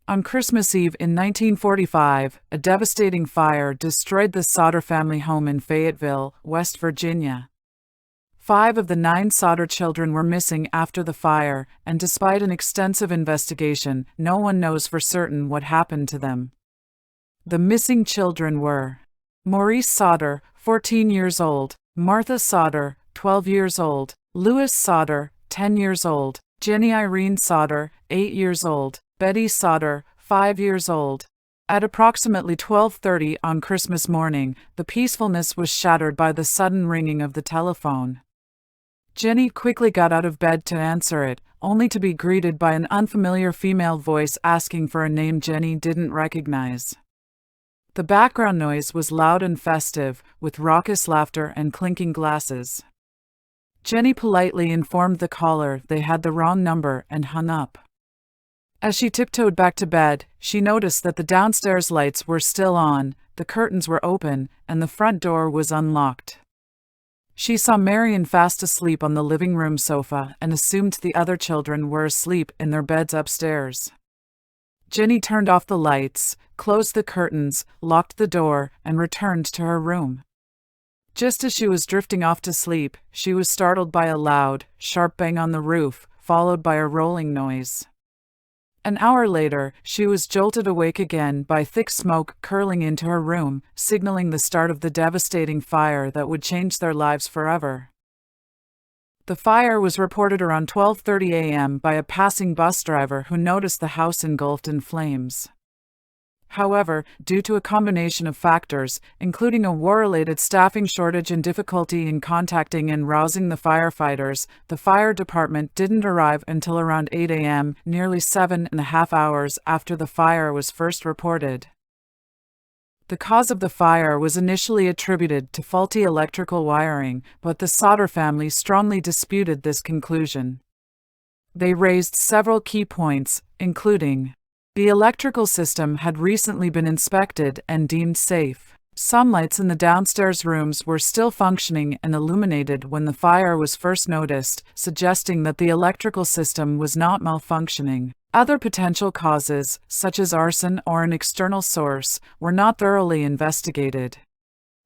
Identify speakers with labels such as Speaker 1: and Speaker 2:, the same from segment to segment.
Speaker 1: On Christmas Eve in 1945, a devastating fire destroyed the Sodder family home in Fayetteville, West Virginia. 5 of the 9 Sodder children were missing after the fire, and despite an extensive investigation, no one knows for certain what happened to them. The missing children were Maurice Sodder, 14 years old, Martha Sodder, 12 years old, Louis Sodder, 10 years old, Jenny Irene Sodder, 8 years old, Betty Sodder, 5 years old. At approximately 12:30 on Christmas morning, the peacefulness was shattered by the sudden ringing of the telephone. Jenny quickly got out of bed to answer it, only to be greeted by an unfamiliar female voice asking for a name Jenny didn't recognize. The background noise was loud and festive, with raucous laughter and clinking glasses. Jenny politely informed the caller they had the wrong number and hung up. As she tiptoed back to bed, she noticed that the downstairs lights were still on, the curtains were open, and the front door was unlocked. She saw Marion fast asleep on the living room sofa and assumed the other children were asleep in their beds upstairs. Jenny turned off the lights, closed the curtains, locked the door, and returned to her room. Just as she was drifting off to sleep, she was startled by a loud, sharp bang on the roof, followed by a rolling noise. An hour later, she was jolted awake again by thick smoke curling into her room, signaling the start of the devastating fire that would change their lives forever. The fire was reported around 12:30 a.m. by a passing bus driver who noticed the house engulfed in flames. However, due to a combination of factors, including a war-related staffing shortage and difficulty in contacting and rousing the firefighters, the fire department didn't arrive until around 8 a.m., nearly 7.5 hours after the fire was first reported. The cause of the fire was initially attributed to faulty electrical wiring, but the Sodder family strongly disputed this conclusion. They raised several key points, including the electrical system had recently been inspected and deemed safe. Some lights in the downstairs rooms were still functioning and illuminated when the fire was first noticed, suggesting that the electrical system was not malfunctioning. Other potential causes, such as arson or an external source, were not thoroughly investigated.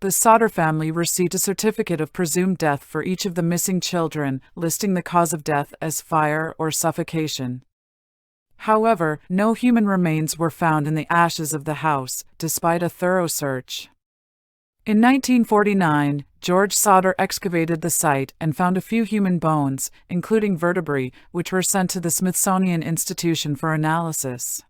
Speaker 1: The Sodder family received a certificate of presumed death for each of the missing children, listing the cause of death as fire or suffocation. However, no human remains were found in the ashes of the house, despite a thorough search. In 1949, George Sodder excavated the site and found a few human bones, including vertebrae, which were sent to the Smithsonian Institution for analysis.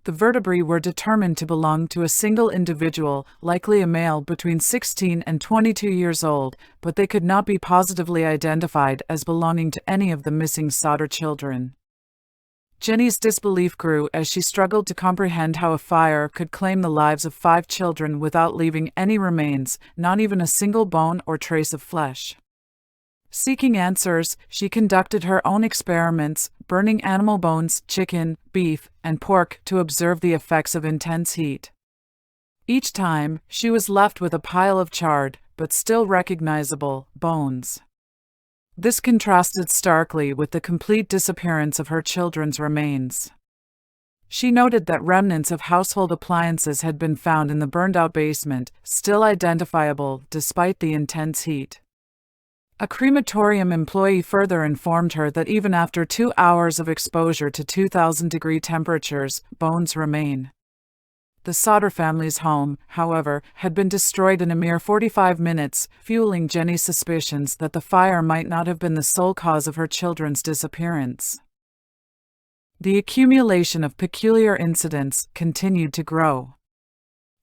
Speaker 1: The vertebrae were determined to belong to a single individual, likely a male between 16 and 22 years old, but they could not be positively identified as belonging to any of the missing Sodder children. Jenny's disbelief grew as she struggled to comprehend how a fire could claim the lives of 5 children without leaving any remains, not even a single bone or trace of flesh. Seeking answers, she conducted her own experiments, burning animal bones, chicken, beef, and pork to observe the effects of intense heat. Each time, she was left with a pile of charred, but still recognizable, bones. This contrasted starkly with the complete disappearance of her children's remains. She noted that remnants of household appliances had been found in the burned-out basement, still identifiable despite the intense heat. A crematorium employee further informed her that even after 2 hours of exposure to 2,000-degree temperatures, bones remain. The Sodder family's home, however, had been destroyed in a mere 45 minutes, fueling Jenny's suspicions that the fire might not have been the sole cause of her children's disappearance. The accumulation of peculiar incidents continued to grow.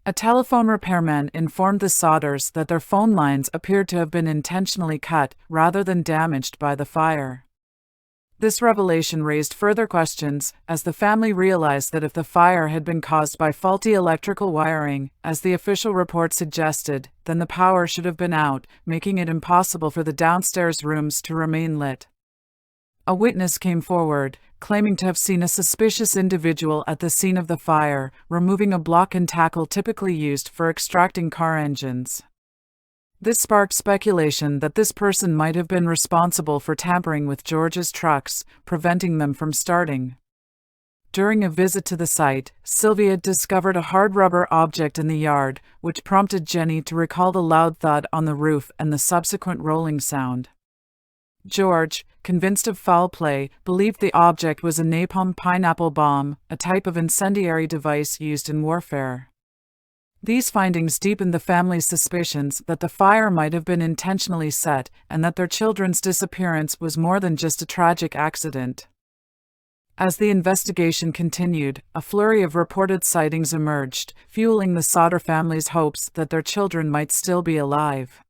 Speaker 1: A telephone repairman informed the Sodders that their phone lines appeared to have been intentionally cut, rather than damaged by the fire. This revelation raised further questions, as the family realized that if the fire had been caused by faulty electrical wiring, as the official report suggested, then the power should have been out, making it impossible for the downstairs rooms to remain lit. A witness came forward, claiming to have seen a suspicious individual at the scene of the fire, removing a block and tackle typically used for extracting car engines. This sparked speculation that this person might have been responsible for tampering with George's trucks, preventing them from starting. During a visit to the site, Sylvia discovered a hard rubber object in the yard, which prompted Jenny to recall the loud thud on the roof and the subsequent rolling sound. George, convinced of foul play, believed the object was a napalm pineapple bomb, a type of incendiary device used in warfare. These findings deepened the family's suspicions that the fire might have been intentionally set and that their children's disappearance was more than just a tragic accident. As the investigation continued, a flurry of reported sightings emerged, fueling the Sodder family's hopes that their children might still be alive.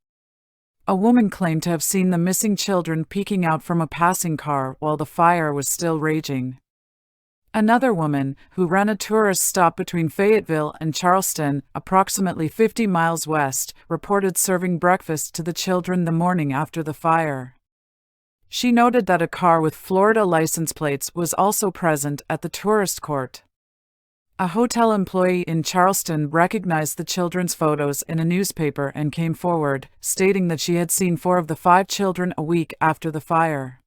Speaker 1: A woman claimed to have seen the missing children peeking out from a passing car while the fire was still raging. Another woman, who ran a tourist stop between Fayetteville and Charleston, approximately 50 miles west, reported serving breakfast to the children the morning after the fire. She noted that a car with Florida license plates was also present at the tourist court. A hotel employee in Charleston recognized the children's photos in a newspaper and came forward, stating that she had seen 4 of the 5 children a week after the fire.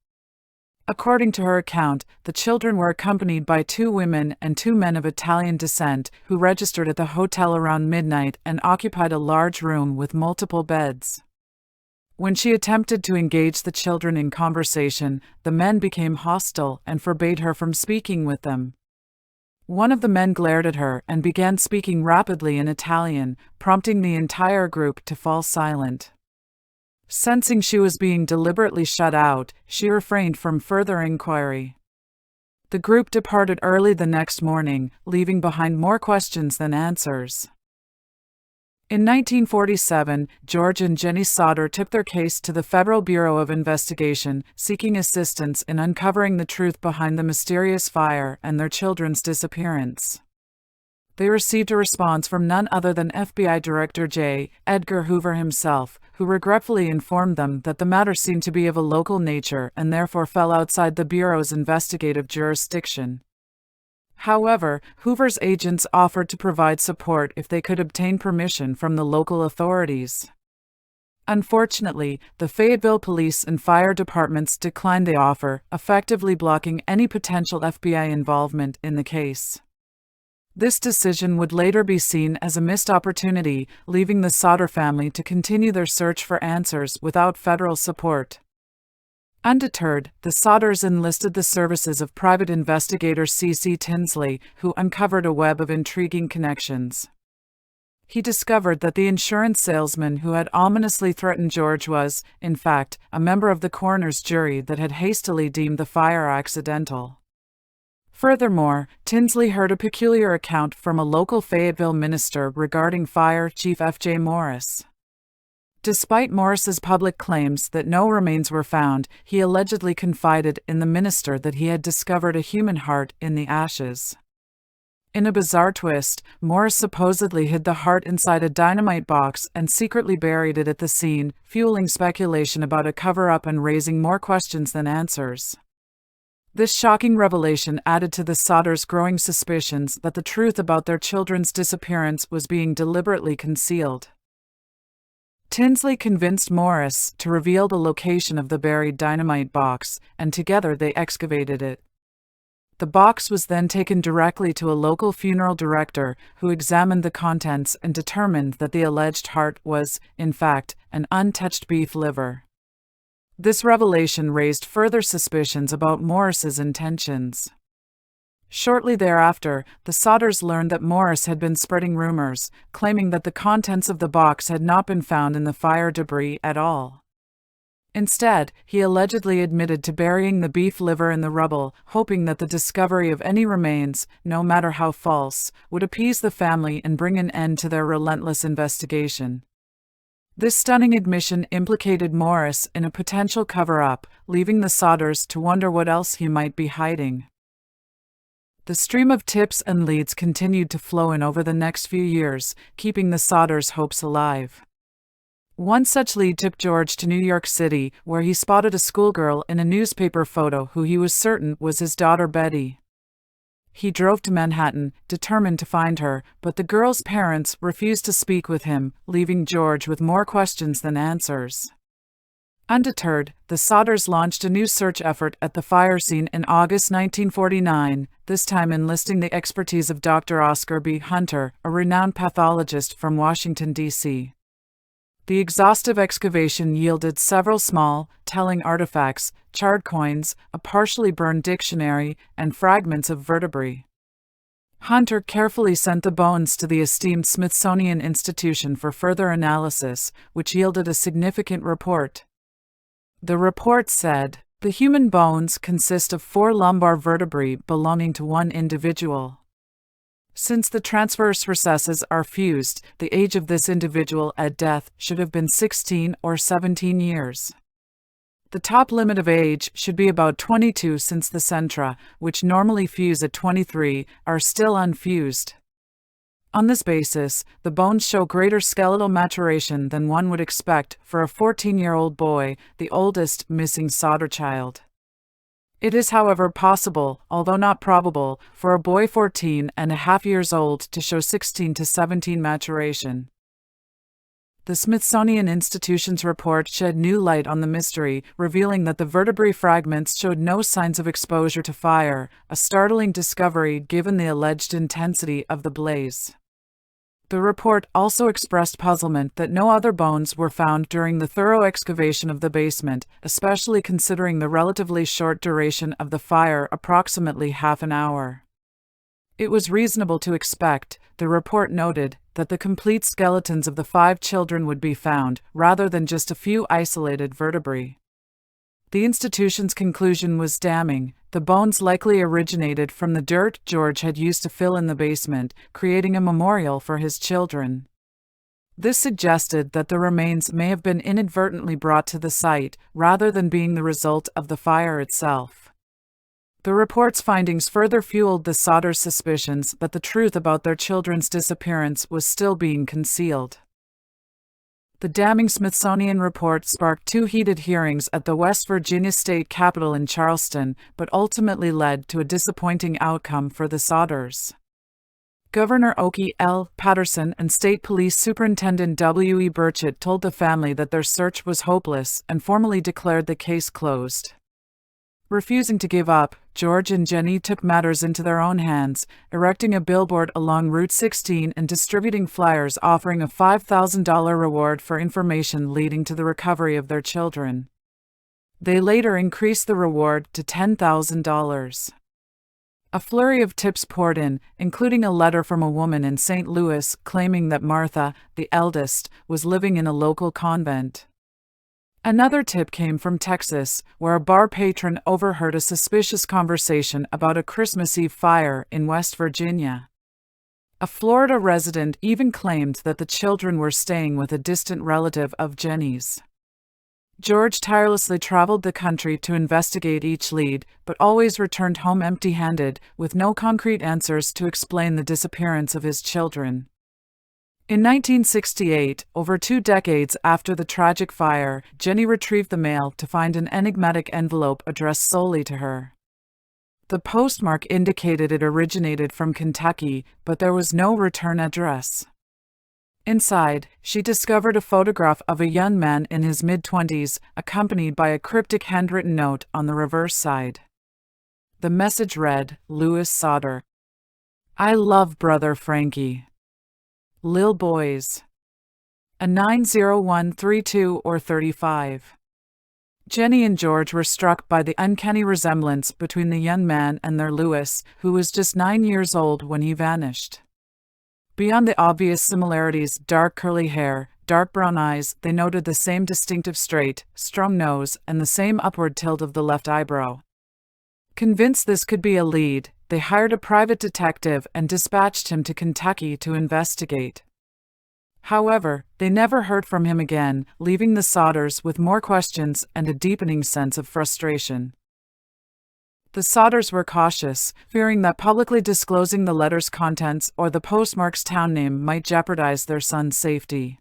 Speaker 1: According to her account, the children were accompanied by 2 women and 2 men of Italian descent who registered at the hotel around midnight and occupied a large room with multiple beds. When she attempted to engage the children in conversation, the men became hostile and forbade her from speaking with them. One of the men glared at her and began speaking rapidly in Italian, prompting the entire group to fall silent. Sensing she was being deliberately shut out, she refrained from further inquiry. The group departed early the next morning, leaving behind more questions than answers. In 1947, George and Jenny Sodder took their case to the Federal Bureau of Investigation, seeking assistance in uncovering the truth behind the mysterious fire and their children's disappearance. They received a response from none other than FBI Director J. Edgar Hoover himself, who regretfully informed them that the matter seemed to be of a local nature and therefore fell outside the Bureau's investigative jurisdiction. However, Hoover's agents offered to provide support if they could obtain permission from the local authorities. Unfortunately, the Fayetteville Police and Fire Departments declined the offer, effectively blocking any potential FBI involvement in the case. This decision would later be seen as a missed opportunity, leaving the Sodder family to continue their search for answers without federal support. Undeterred, the Sodders enlisted the services of private investigator C.C. Tinsley, who uncovered a web of intriguing connections. He discovered that the insurance salesman who had ominously threatened George was, in fact, a member of the coroner's jury that had hastily deemed the fire accidental. Furthermore, Tinsley heard a peculiar account from a local Fayetteville minister regarding Fire Chief F.J. Morris. Despite Morris's public claims that no remains were found, he allegedly confided in the minister that he had discovered a human heart in the ashes. In a bizarre twist, Morris supposedly hid the heart inside a dynamite box and secretly buried it at the scene, fueling speculation about a cover-up and raising more questions than answers. This shocking revelation added to the Sodders' growing suspicions that the truth about their children's disappearance was being deliberately concealed. Tinsley convinced Morris to reveal the location of the buried dynamite box, and together they excavated it. The box was then taken directly to a local funeral director, who examined the contents and determined that the alleged heart was, in fact, an untouched beef liver. This revelation raised further suspicions about Morris's intentions. Shortly thereafter, the Sodders learned that Morris had been spreading rumors, claiming that the contents of the box had not been found in the fire debris at all. Instead, he allegedly admitted to burying the beef liver in the rubble, hoping that the discovery of any remains, no matter how false, would appease the family and bring an end to their relentless investigation. This stunning admission implicated Morris in a potential cover-up, leaving the Sodders to wonder what else he might be hiding. The stream of tips and leads continued to flow in over the next few years, keeping the Sodders' hopes alive. One such lead took George to New York City, where he spotted a schoolgirl in a newspaper photo who he was certain was his daughter Betty. He drove to Manhattan, determined to find her, but the girl's parents refused to speak with him, leaving George with more questions than answers. Undeterred, the Sodders launched a new search effort at the fire scene in August 1949, this time enlisting the expertise of Dr. Oscar B. Hunter, a renowned pathologist from Washington, D.C. The exhaustive excavation yielded several small, telling artifacts, charred coins, a partially burned dictionary, and fragments of vertebrae. Hunter carefully sent the bones to the esteemed Smithsonian Institution for further analysis, which yielded a significant report. The report said, the human bones consist of 4 lumbar vertebrae belonging to one individual. Since the transverse recesses are fused, the age of this individual at death should have been 16 or 17 years. The top limit of age should be about 22 since the centra, which normally fuse at 23, are still unfused. On this basis, the bones show greater skeletal maturation than one would expect for a 14-year-old boy, the oldest missing Sodder child. It is, however, possible, although not probable, for a boy 14 and a half years old to show 16 to 17 maturation. The Smithsonian Institution's report shed new light on the mystery, revealing that the vertebrae fragments showed no signs of exposure to fire, a startling discovery given the alleged intensity of the blaze. The report also expressed puzzlement that no other bones were found during the thorough excavation of the basement, especially considering the relatively short duration of the fire, approximately half an hour. It was reasonable to expect, the report noted, that the complete skeletons of the 5 children would be found, rather than just a few isolated vertebrae. The institution's conclusion was damning. The bones likely originated from the dirt George had used to fill in the basement, creating a memorial for his children. This suggested that the remains may have been inadvertently brought to the site, rather than being the result of the fire itself. The report's findings further fueled the Sodders' suspicions that the truth about their children's disappearance was still being concealed. The damning Smithsonian report sparked 2 heated hearings at the West Virginia State Capitol in Charleston, but ultimately led to a disappointing outcome for the Sodders. Governor Oki L. Patterson and State Police Superintendent W. E. Burchett told the family that their search was hopeless and formally declared the case closed. Refusing to give up, George and Jenny took matters into their own hands, erecting a billboard along Route 16 and distributing flyers offering a $5,000 reward for information leading to the recovery of their children. They later increased the reward to $10,000. A flurry of tips poured in, including a letter from a woman in St. Louis claiming that Martha, the eldest, was living in a local convent. Another tip came from Texas, where a bar patron overheard a suspicious conversation about a Christmas Eve fire in West Virginia. A Florida resident even claimed that the children were staying with a distant relative of Jenny's. George tirelessly traveled the country to investigate each lead, but always returned home empty-handed, with no concrete answers to explain the disappearance of his children. In 1968, over 2 decades after the tragic fire, Jenny retrieved the mail to find an enigmatic envelope addressed solely to her. The postmark indicated it originated from Kentucky, but there was no return address. Inside, she discovered a photograph of a young man in his mid-20s, accompanied by a cryptic handwritten note on the reverse side. The message read, "Louis Sodder. I love brother Frankie. Lil boys. A 90132 or 35. Jenny and George were struck by the uncanny resemblance between the young man and their Louis, who was just 9 years old when he vanished. Beyond the obvious similarities, dark curly hair, dark brown eyes, they noted the same distinctive straight, strong nose and the same upward tilt of the left eyebrow. Convinced this could be a lead, they hired a private detective and dispatched him to Kentucky to investigate. However, they never heard from him again, leaving the Sodders with more questions and a deepening sense of frustration. The Sodders were cautious, fearing that publicly disclosing the letter's contents or the postmark's town name might jeopardize their son's safety.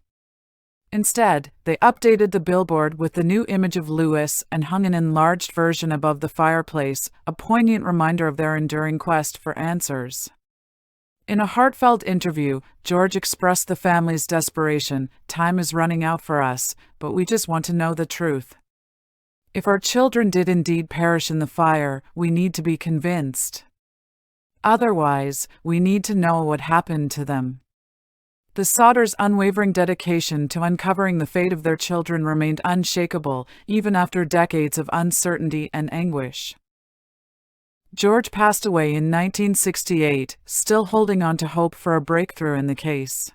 Speaker 1: Instead, they updated the billboard with the new image of Louis and hung an enlarged version above the fireplace, a poignant reminder of their enduring quest for answers. In a heartfelt interview, George expressed the family's desperation. "Time is running out for us, but we just want to know the truth." If our children did indeed perish in the fire, we need to be convinced. Otherwise, we need to know what happened to them. The Sodders' unwavering dedication to uncovering the fate of their children remained unshakable, even after decades of uncertainty and anguish. George passed away in 1968, still holding on to hope for a breakthrough in the case.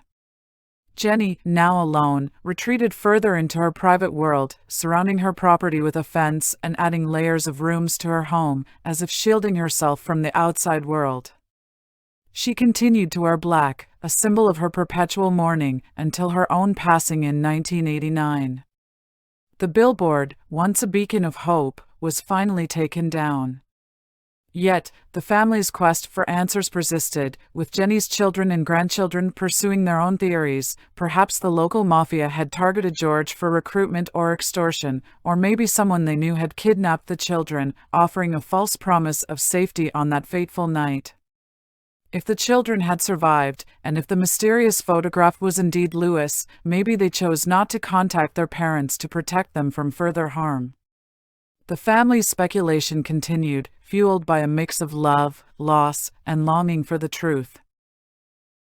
Speaker 1: Jenny, now alone, retreated further into her private world, surrounding her property with a fence and adding layers of rooms to her home, as if shielding herself from the outside world. She continued to wear black, a symbol of her perpetual mourning, until her own passing in 1989. The billboard, once a beacon of hope, was finally taken down. Yet, the family's quest for answers persisted, with Jenny's children and grandchildren pursuing their own theories. Perhaps the local mafia had targeted George for recruitment or extortion, or maybe someone they knew had kidnapped the children, offering a false promise of safety on that fateful night. If the children had survived, and if the mysterious photograph was indeed Lewis, maybe they chose not to contact their parents to protect them from further harm. The family's speculation continued, fueled by a mix of love, loss, and longing for the truth.